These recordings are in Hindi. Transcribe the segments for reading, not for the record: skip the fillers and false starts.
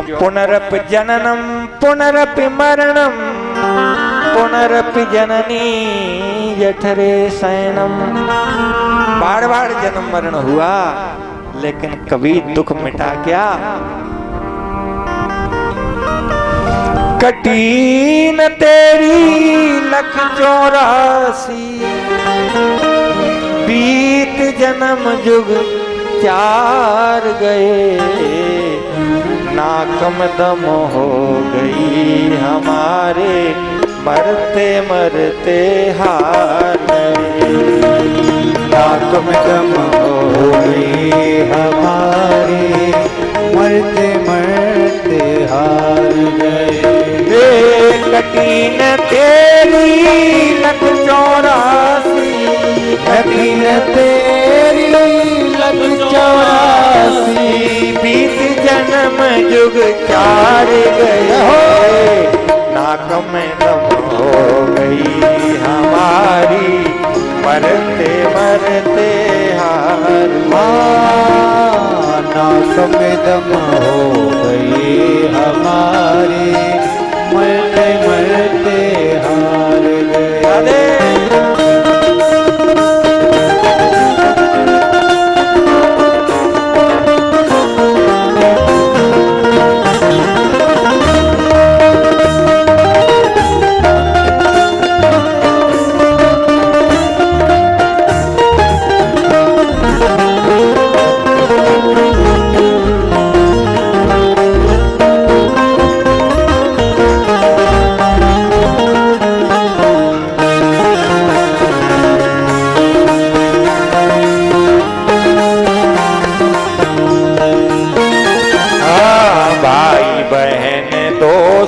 पुनरपि जननम पुनरपि मरणम पुनरपि जननी जठरे शयनम। बार बार जन्म मरण हुआ लेकिन कभी दुख मिटा क्या? कटी न तेरी 184 बीत जन्म जुग 4 गए। नाक में दम हो गई हमारे मरते मरते हार गए। नाक में दम हो गई हमारे मरते मरते हार गए। कटी न तेरी 184 कटी न तेरी 184 बीत जन्म जुग 4 गए। नाक में दम हो गई हमारी मरते मरते हार। नाक में दम हो गई हमारी मरते मरते हार गए।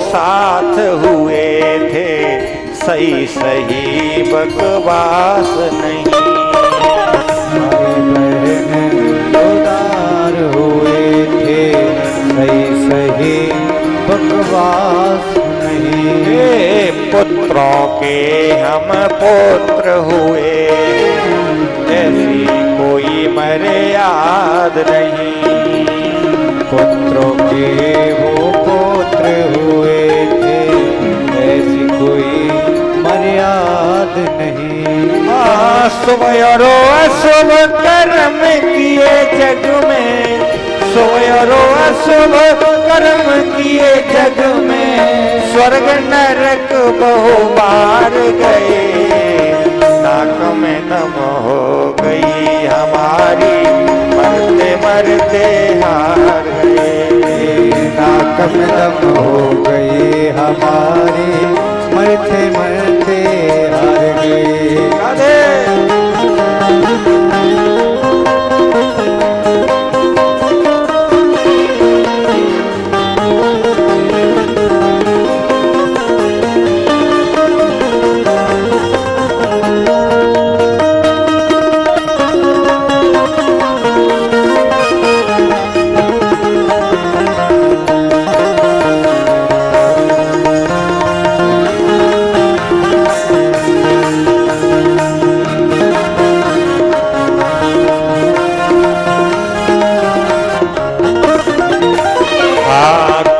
साथ हुए थे सही सही बकवास नहीं। उदार हुए थे सही सही बकवास नहीं। पुत्रों के हम पुत्र हुए ऐसी कोई मर्याद नहीं। पुत्रों के वो पुत्र हुए थे ऐसी कोई मर्याद नहीं। शुभ और अशुभ कर्म किए जग में, शुभ और अशुभ कर्म किए जग में स्वर्ग नरक बहु बार गए। नाक में दम हो गई हमारी मरते मरते हार गए। नाक में दम हो गई हमारी मरते मरते हार गए।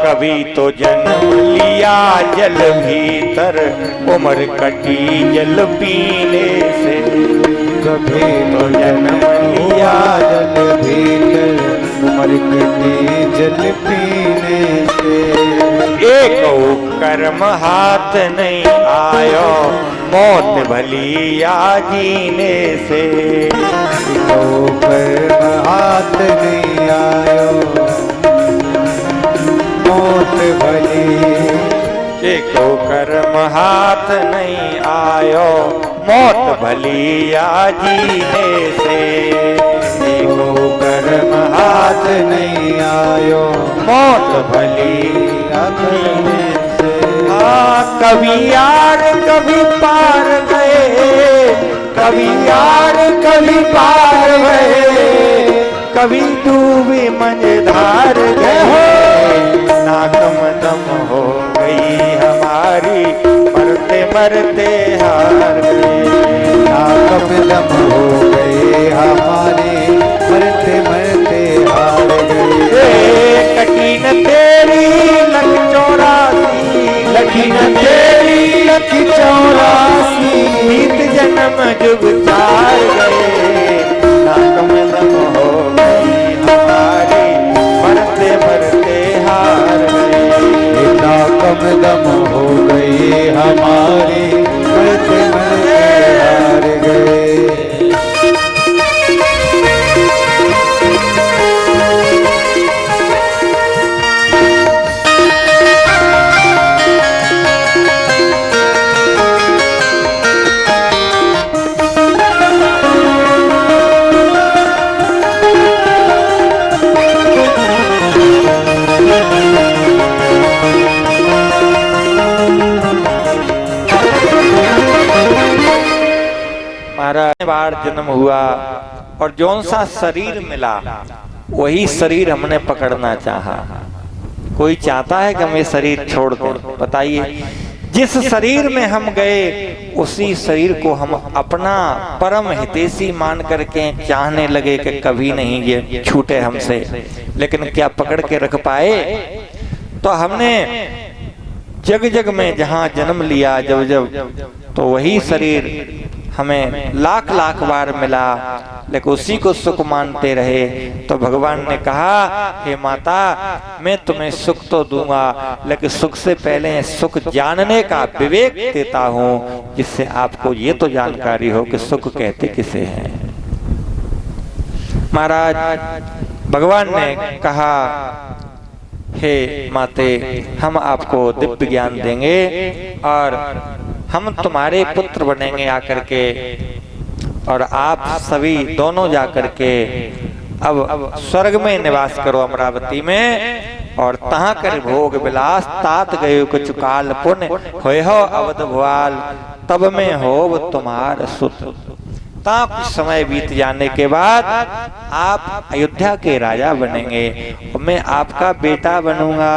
कभी तो जन्म लिया जल भीतर उम्र कटी जल पीने से। कभी तो जन्म लिया जल भीतर उम्र कटी जल पीने से। एक कर्म हाथ नहीं आयो मौत भली या जीने से। कर्म हाथ नहीं आयो मौत भली। एको कर्म हाथ नहीं आयो मौत भली या जीने से। एको कर्म हाथ नहीं आयो मौत भली या जीने से। कभी यार कभी पार गए, कभी यार कभी पार गए, कभी डूबी मंझधार गए। नाक में दम हो गई हमारी मरते मरते हार गए। नाक में दम हो गए हमारी मरते मरते हार गए। कटी न तेरी लखी न तेरी लखी 84 बीत जन्म जुग चार गए, नाक में दम हो गई हमारी, मरते मरते हार गए। नाक में दम हो गई हमारी, मरते मरते हार गए। महाराज बार जन्म हुआ और जौन सा शरीर मिला वही शरीर हमने पकड़ना चाहा। कोई चाहता है कि हम ये शरीर छोड़ दें? बताइए, जिस शरीर में हम गए उसी शरीर को हम अपना परम हितैषी मान करके चाहने लगे कि कभी नहीं ये छूटे हमसे। लेकिन क्या पकड़ के रख पाए? तो हमने जग जग में जहां जन्म लिया जब जब, तो वही शरीर हमें लाख लाख बार मिला, लेकिन उसी को सुख मानते रहे। तो भगवान ने कहा, हे माता, मैं तुम्हें सुख तो दूंगा, लेकिन सुख से पहले सुख जानने का विवेक देता हूं, जिससे आपको ये तो जानकारी हो कि सुख कहते किसे हैं। महाराज भगवान ने कहा, हे माते, हम आपको दिव्य ज्ञान देंगे और हम तुम्हारे पुत्र बनेंगे आकर के, और आप सभी दोनों जाकर के अब स्वर्ग में निवास करो अमरावती में, और तहाँ कर भोग विलास तात गयो कुछ काल पुण्य होय हो अवध भुआल, तब में हो तुम्हार सुत। ता कुछ समय बीत जाने के बाद आप अयोध्या के राजा बनेंगे और मैं आपका बेटा बनूंगा,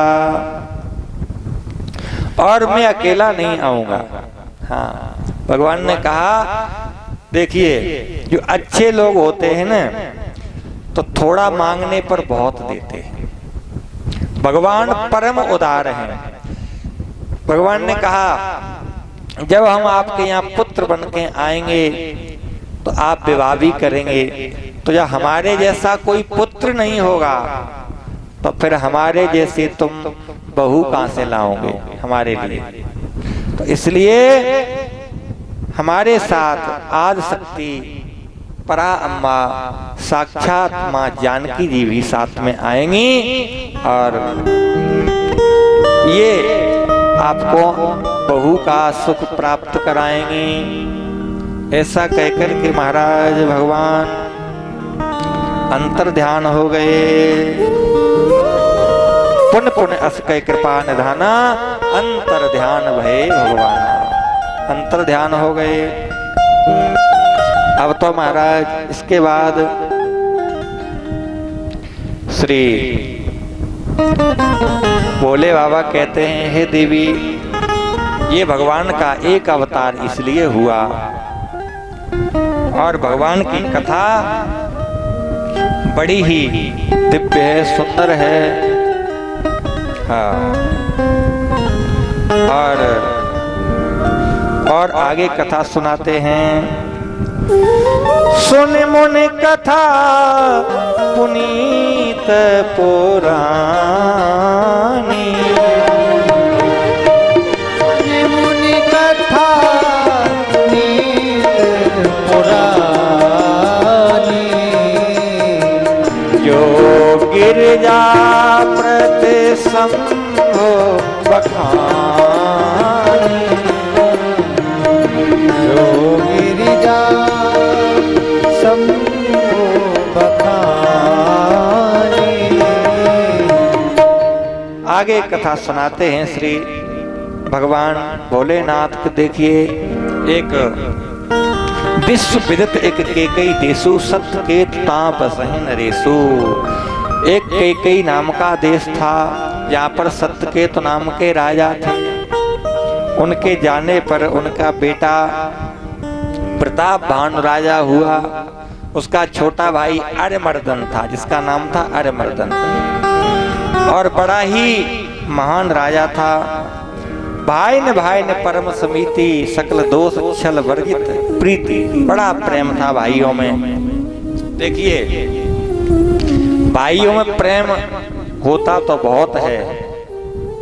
और मैं अकेला नहीं आऊंगा। हाँ, भगवान ने कहा, देखिए जो अच्छे लोग होते हैं ना, तो थोड़ा मांगने पर बहुत देते हैं। भगवान परम उदार हैं। भगवान ने कहा, जब हम आपके यहाँ पुत्र बन के आएंगे तो आप विवाह भी करेंगे, तो जब हमारे जैसा कोई पुत्र नहीं होगा तो फिर हमारे जैसे तुम बहू कहां से लाओगे हमारे लिए? तो इसलिए हमारे साथ आदि शक्ति परा अम्मा साक्षात मां जानकी जी भी साथ में आएंगी, और ये आपको बहू का सुख प्राप्त कराएंगी। ऐसा कहकर के महाराज भगवान अंतर ध्यान हो गए। पुण्य पुण्य अस कह कृपा निधाना, अंतर ध्यान भये भगवान। अंतर ध्यान हो गए। अब तो महाराज इसके बाद श्री भोले बाबा कहते हैं, हे देवी, ये भगवान का एक अवतार इसलिए हुआ, और भगवान की कथा बड़ी ही दिव्य है, सुंदर है। हाँ, और आगे कथा सुनाते हैं। सुन मुन कथा पुनीत पुरानी, मुनि कथा पुनीत पुरानी, जो गिरजा प्रति संभो बखानी, जो गिरिजा संभो बखानी। आगे कथा सुनाते हैं श्री भगवान भोलेनाथ के। देखिए, एक विश्व विदित एक केकई देशु सत्य के ताप सही नरेशु। एक केकई नाम का देश था, जहाँ पर सत्यकेतु नाम के राजा थे। उनके जाने पर उनका बेटा प्रताप भानु राजा हुआ। उसका छोटा भाई आर्यमर्दन था, जिसका नाम था आर्यमर्दन, और बड़ा ही महान राजा था। भाई ने परम समीति, सकल दोष छल वर्जित प्रीति। बड़ा प्रेम था भाइयों में। देखिए, भाइयों में प्रेम होता तो बहुत है,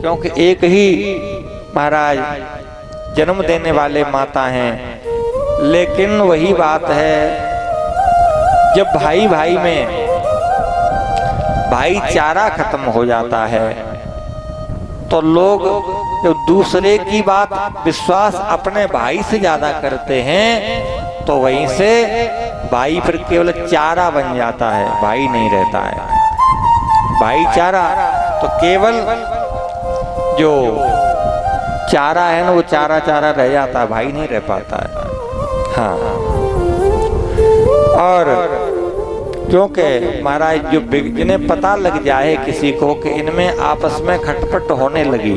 क्योंकि एक ही महाराज जन्म देने वाले माता हैं। लेकिन वही बात है, जब भाई भाई में भाईचारा खत्म हो जाता है तो लोग जो दूसरे की बात विश्वास अपने भाई से ज्यादा करते हैं, तो वहीं से भाई फिर केवल चारा बन जाता है, भाई नहीं रहता है। भाईचारा तो केवल जो चारा है ना, वो चारा चारा रह जाता है, भाई नहीं रह पाता है। हाँ, और क्योंकि महाराज जो जिन्हें पता लग जाए किसी को कि इनमें आपस में खटपट होने लगी,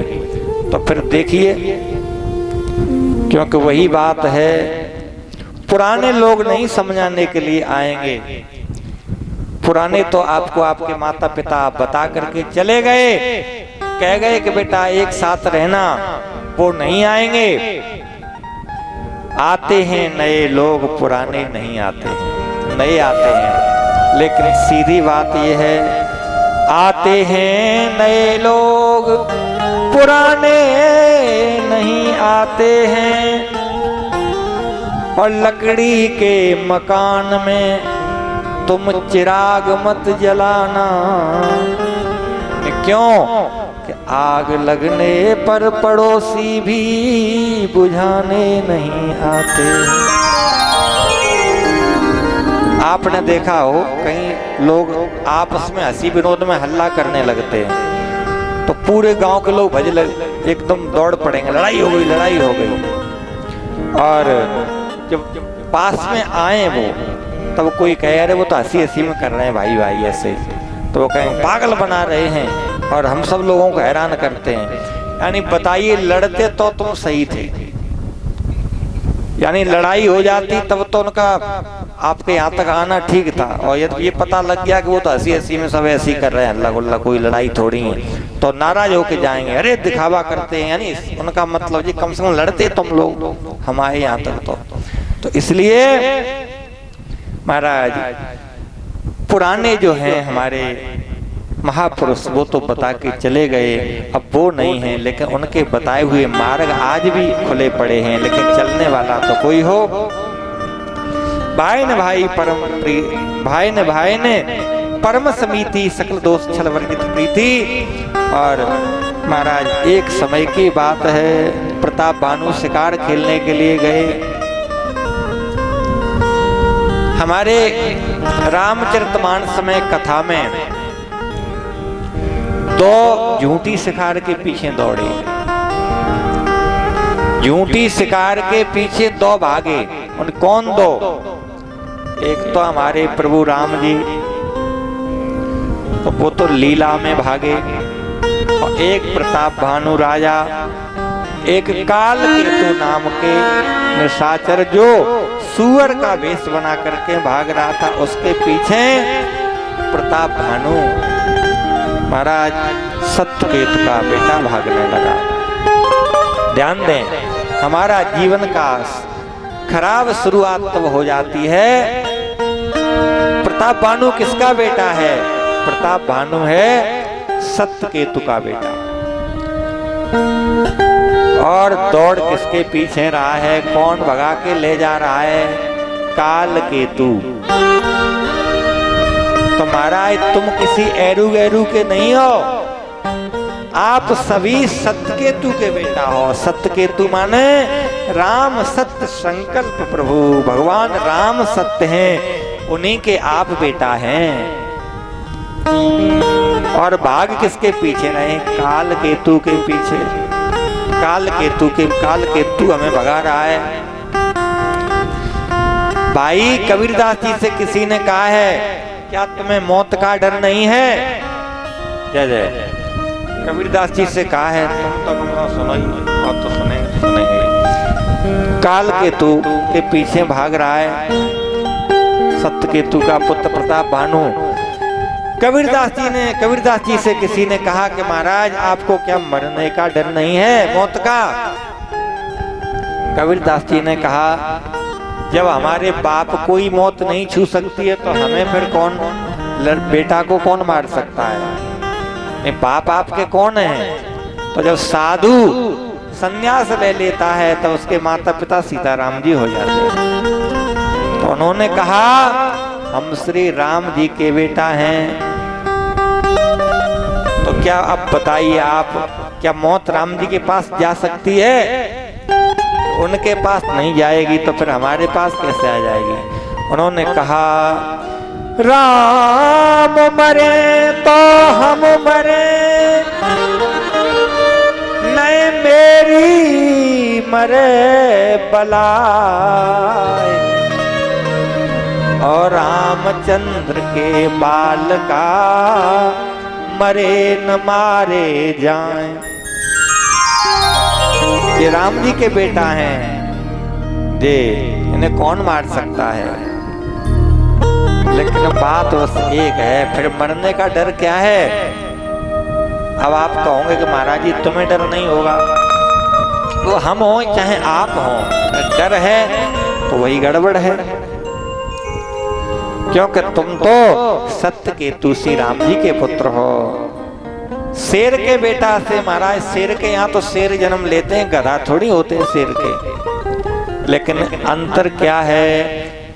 तो फिर देखिए, क्योंकि वही बात है, पुराने लोग नहीं समझाने के लिए आएंगे। पुराने तो आपको आपके माता पिता बता करके चले गए, कह गए कि बेटा एक साथ रहना, वो नहीं आएंगे। आते हैं नए लोग, पुराने नहीं आते हैं। नए आते हैं, लेकिन सीधी बात यह है, आते हैं नए लोग, पुराने नहीं आते हैं। और लकड़ी के मकान में तुम चिराग मत जलाना। क्यों? कि आग लगने पर पड़ोसी भी बुझाने नहीं आते। आपने देखा हो, कहीं लोग आपस में हंसी विनोद में हल्ला करने लगते हैं तो पूरे गांव के लोग भज लग एकदम दौड़ पड़ेंगे, लड़ाई हो गई, लड़ाई हो गई। और जब पास में आए वो, तब कोई कहे अरे वो तो हंसी हंसी में कर रहे हैं भाई भाई ऐसे, तो वो कहेंगे पागल बना रहे हैं और हम सब लोगों को हैरान करते हैं। यानी बताइए, लड़ते तो तुम सही थे, यानी लड़ाई हो जाती तब तो उनका आपके यहाँ तक आना ठीक था। और यदि ये पता लग गया कि वो तो हंसी हंसी में सब ऐसी कर रहे हैं, अल्लाह गुल्ला, कोई लड़ाई थोड़ी है, तो नाराज होके जाएंगे, अरे दिखावा करते हैं। यानी उनका मतलब जी कम से कम लड़ते तुम लोग हमारे यहाँ तक तो इसलिए महाराज पुराने जो हैं हमारे महापुरुष, वो तो बता के चले गए, अब वो नहीं है, लेकिन उनके बताए हुए मार्ग आज भी खुले पड़े हैं, लेकिन चलने वाला तो कोई हो। भाई ने भाई परम प्रिय, भाई ने परम समीति, सकल दोष छल वर्जित प्रीति। और महाराज एक समय की बात है, प्रताप भानु शिकार खेलने के लिए गए। हमारे रामचरितमानस में कथा में दो झूठी शिकार के पीछे दौड़े, झूठी शिकार के पीछे दो भागे। उन कौन दो? एक तो हमारे प्रभु राम जी, तो वो तो लीला में भागे, और एक प्रताप भानु राजा, एक काल केतु नाम के निशाचर जो सूअर का वेश बना करके भाग रहा था, उसके पीछे प्रताप भानु महाराज सत्यकेतु का बेटा भागने लगा। ध्यान दें, हमारा जीवन का खराब शुरुआत तब हो जाती है। प्रताप भानु किसका बेटा है? प्रताप भानु है सत्यकेतु का बेटा। और दौड़ किसके पीछे रहा है? कौन भगा के ले जा रहा है? काल केतु। तो महाराज तुम किसी एरू गैरू के नहीं हो, आप सभी सत्यकेतु के बेटा हो। सत्यकेतु माने राम सत्य संकल्प, प्रभु भगवान राम सत्य हैं, उन्हीं के आप बेटा हैं। और भाग किसके पीछे रहे? काल केतु के पीछे। काल केतु हमें भगा रहा है। भाई कबीरदास जी से किसी ने कहा है, क्या तुम्हें मौत का डर नहीं है? जय जय। कबीरदास जी से कहा है, तुम तो सुनो ही, और तो सुनेंगे। काल केतु के पीछे भाग रहा है सत्यकेतु का पुत्र प्रताप भानु। कबीरदास जी से किसी ने कहा कि महाराज आपको क्या मरने का डर नहीं है, मौत का? कबीरदास जी ने कहा जब हमारे बाप को ही मौत नहीं छू सकती है तो हमें फिर कौन, बेटा को कौन मार सकता है? नहीं, बाप आपके कौन है? तो जब साधु संन्यास ले लेता है तो उसके माता पिता सीताराम जी हो जाते हैं। तो उन्होंने कहा हम श्री राम जी के बेटा हैं। तो क्या अब बताइए आप, क्या मौत राम जी के पास जा सकती है? उनके पास नहीं जाएगी तो फिर हमारे पास कैसे आ जाएगी? उन्होंने कहा राम मरे तो हम मरे, नए मेरी मरे बलाए, और रामचंद्र के बाल का मरे न मारे जाएं। ये राम जी के बेटा हैं दे, इन्हें कौन मार सकता है? लेकिन बात बस एक है, फिर मरने का डर क्या है? अब आप कहोगे कि महाराज जी तुम्हें डर नहीं होगा, वो हम हो चाहे आप हो, डर है तो वही गड़बड़ है। क्योंकि तुम तो सत्य के तुलसी राम जी के पुत्र हो। शेर के बेटा से, महाराज शेर के यहाँ तो शेर जन्म लेते हैं, गधा थोड़ी होते हैं शेर के। लेकिन अंतर क्या है?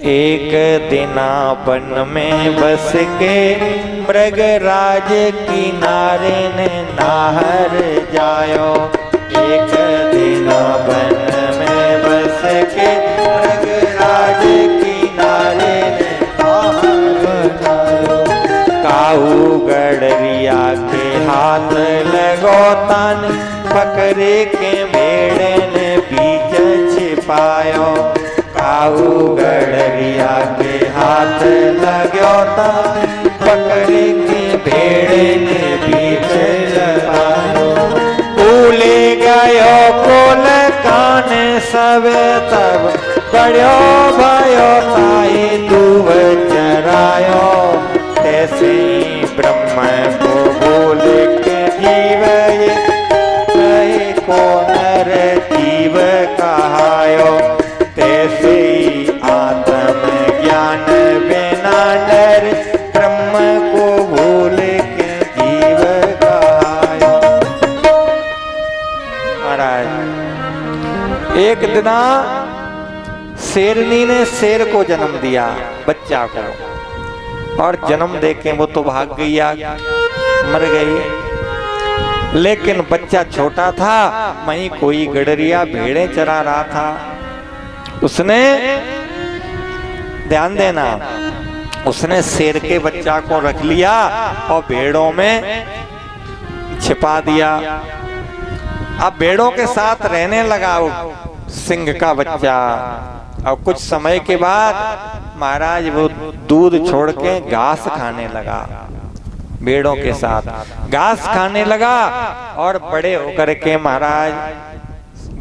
एक दिना वन में बस के मृगराज किनारे ने नाहर जायो। एक दिना वन में बस के मृगराज किनारे ने नाहर जायो। काऊ गड़रिया के हाथ लगो तन, पकड़े के भेड़े ने बीच छिपायो। काऊ गड़रिया के हाथ लगो तन, पकड़े के भेड़े ने बीच छिपायो। भूले गयो कोल कान सब तब, बड़ो भयो ताई दूब चरायो। ऐसे ब्रह्म को बोल के जीव ये को नर जीव कहायो। तैसे आत्म ज्ञान बिना नर ब्रह्म को बोल के जीव कहायो। महाराज एक दिना शेरनी ने शेर को जन्म दिया, बच्चा को, और जन्म देके वो तो भाग गई, मर गई। लेकिन बच्चा छोटा था, वहीं कोई गडरिया भेड़ें चरा रहा था। उसने, ध्यान देना, उसने शेर के बच्चा को रख लिया और भेड़ों में छिपा दिया। अब भेड़ों के साथ रहने लगा वो सिंह का बच्चा। और कुछ समय के बाद महाराज वो दूध छोड़ के घास खाने लगा, भेड़ों के साथ घास खाने लगा। और बड़े होकर के महाराज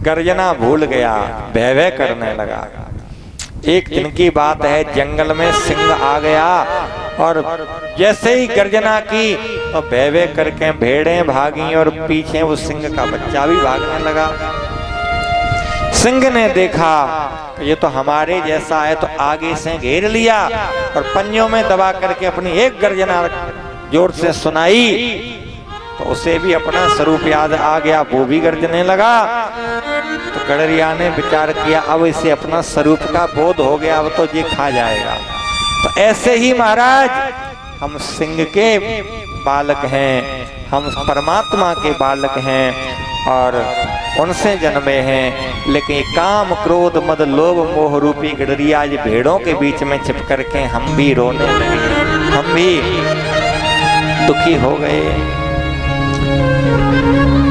गर्जना भूल गया, भय भय करने लगा। एक दिन की बात है, जंगल में सिंह आ गया और जैसे ही गर्जना की तो भय भय करके भेड़ें भागी और पीछे वो सिंह का बच्चा भी भागने लगा। सिंह ने देखा ये तो हमारे जैसा है, तो आगे से घेर लिया और पंजों में दबा करके अपनी एक गर्जना जोर से सुनाई। तो उसे भी अपना स्वरूप याद आ गया, वो भी गर्जने लगा। तो गडरिया ने विचार किया, अब इसे अपना स्वरूप का बोध हो गया, अब तो ये खा जाएगा। तो ऐसे ही महाराज हम सिंह के बालक हैं, हम परमात्मा के बालक हैं और उनसे जन्मे हैं। लेकिन काम क्रोध मद लोभ मोह रूपी गडरिया आज भेड़ों के बीच में छिप करके हम भी रोने लगे, हम भी दुखी हो गए।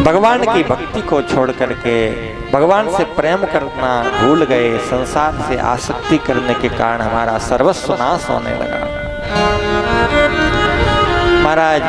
भगवान की भक्ति को छोड़ करके भगवान से प्रेम करना भूल गए, संसार से आसक्ति करने के कारण हमारा सर्वस्व नाश होने लगा। महाराज